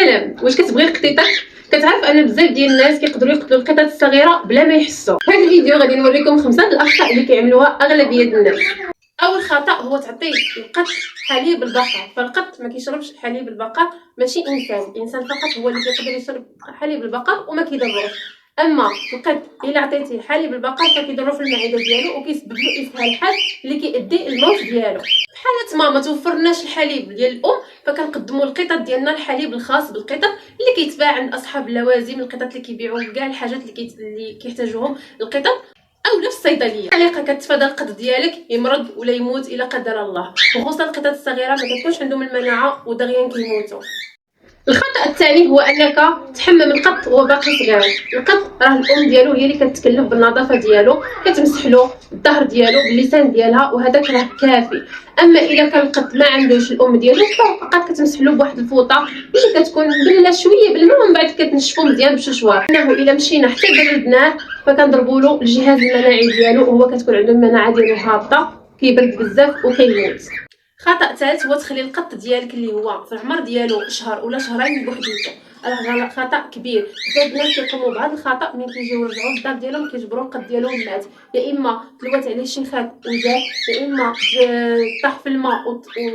سلام. واش كتبغي قطيطك؟ كتعرف ان بزاف ديال الناس كيقدروا يقتلوا القطط الصغيره بلا ما يحسوا. في هذا الفيديو غادي نوريكم 5 الاخطاء اللي كيعملوها اغلبيه الناس. اول خطا هو تعطي القط حليب البقر. فالقط ما كيشربش حليب البقر، ماشي الانسان فقط هو اللي كيقدر يشرب حليب البقر وما كيضروش. اما القط الا عطيتيه حليب البقر فكيضرو في المعده ديالو وكيسبب له اسهال حاد اللي كيؤدي الموت ديالو. بحالة ما توفرناش الحليب ديال الام فكنقدموا للقطط ديالنا الحليب الخاص بالقطط اللي كيتباع عند اصحاب اللوازم، القطط اللي كيبيعوا كاع الحاجات اللي كيحتاجوهم القطط اولا في الصيدليه. طريقه كتفادى القط ديالك يمرض ولا يموت الا قدر الله، وخصوصا القطط الصغيره ما كتكونش عندهم المناعه ودغيا كيموتوا. الخطا الثاني هو انك تحمم القط وهو باقي صغير. القط راه الام ديالو هي اللي كتكلف بالنظافه ديالو، كتمسح له الظهر ديالو باللسان ديالها وهذاك راه كافي. اما الا كان القط ما عندوش الام ديالو فقط كتمسح له بواحد الفوطه اللي كتكون بله شويه بالماء ومن بعد كتنشفو مزيان بشوشوار. انه الا مشينا حتى بردناه فكنضربوا له الجهاز المناعي ديالو وهو كتكون عنده المناعه ديالو هابطه، كيبرد بزاف وكيموت. خطا ثالث هو تخلي القط ديالك اللي هو في العمر ديالو شهر ولا شهرين بوحديته. راه خطا كبير. بزاف الناس كيقوموا بهذا الخطا ملي كيجيو يرجعوا للدار ديالهم كيجبروا القط ديالهم مات، يا اما تلوات عليه شي خاك وجات، يا اما طاح في الماء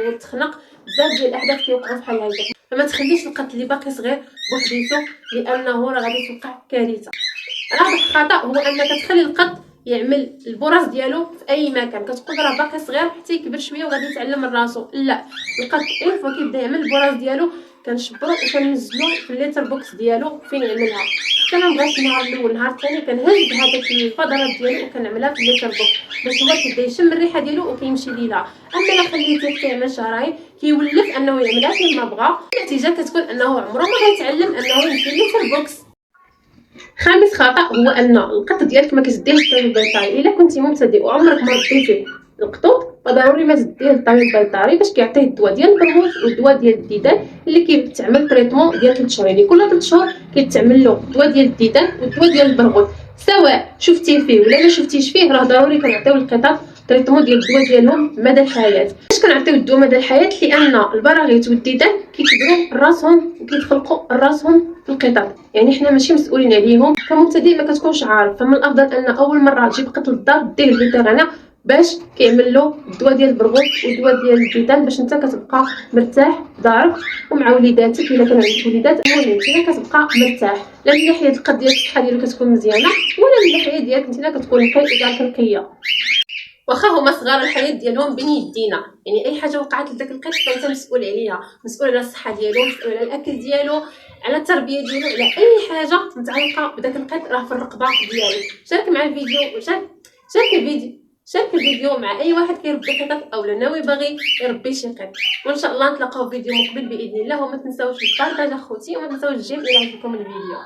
وتخنق. بزاف ديال الاحداث كيوقعوا بحال هكا. فما تخليش القط اللي باقي صغير بوحديته لانه راه غادي توقع كارثه. رابع خطا هو انك تخلي القط يعمل البراز ديالو في اي مكان. كتقول راه باقي صغير حتى يكبر شويه وغادي يتعلم من راسو. لا، القط اين فوا كيبدا يعمل البراز ديالو كنشبرو وكننزلو في الليتر بوكس ديالو فين يعملها. انا مبغاش النهار الاول النهار الثاني كنهز هذاك الفضلات ديالو وكنعملها في الليتر بوكس باش هو كيبدا يشم الريحه ديالو وكيمشي ليها. اما الا خليتيه حتى يعمل شهرين كيولف انه يعملها فين ما بغا، النتيجه كتكون انه عمره ما غيتعلم انه يمشي الليتر بوكس. خامس خطا هو ان القط ديالك ما كتديهش الطبيب البيطري. الا كنتي مبتدئ وعمرك ما ربيتي القطوط فضروري ما تديه للطبيب البيطري باش كيعطيه الدواء ديال البرغوث والدواء ديال الديدان اللي كيتعمل تريطمون ديال 3 شهور. يعني كل 3 شهور كيتعمل له الدواء ديال الديدان والدواء ديال البرغوث. سواء شفتي فيه ولا ما شفتيش فيه راه ضروري كنعطيو للقطط تريطمون ديال الدواء ديالهم مدى الحياه. علاش كنعطيو الدواء مدى الحياه؟ لان البراغيث والديدان كيكبروا راسهم وكيتخلقوا راسهم في القطط، يعني حنا ماشي مسؤولين عليهم. كمبتدئ ما كتكونش عارف، فمن الافضل ان اول مره تجيب قط للدار ديه للفيتيرينير باش كيعمل له الدواء ديال البرغوث والدواء ديال الديدان باش انت كتبقى مرتاح في دارك ومع وليداتك. الا كان عندك وليدات المهم انت كتبقى مرتاح، لا من ناحيه القط ديالك الصحه ديالو كتكون مزيانه ولا من ناحيه ديالك انت كتكون نقي ودارك نقيه. واخا هما صغار الحياه ديالهم بين يدينا، يعني اي حاجه وقعت لذاك القط فانت مسؤول عليها، مسؤول على الصحه ديالو، مسؤول على الاكل ديالو، على التربيه ديالو، على اي حاجه متعلقه بداك القط راه في الرقبه ديالك. شارك مع الفيديو، شارك الفيديو مع اي واحد كيربي قطط او ناوي باغي يربي شي قط. وان شاء الله نتلاقاو في فيديو مقبل باذن الله. وما تنساوش البارطاج اخوتي وما تنساوش الجيم الى عجبكم الفيديو.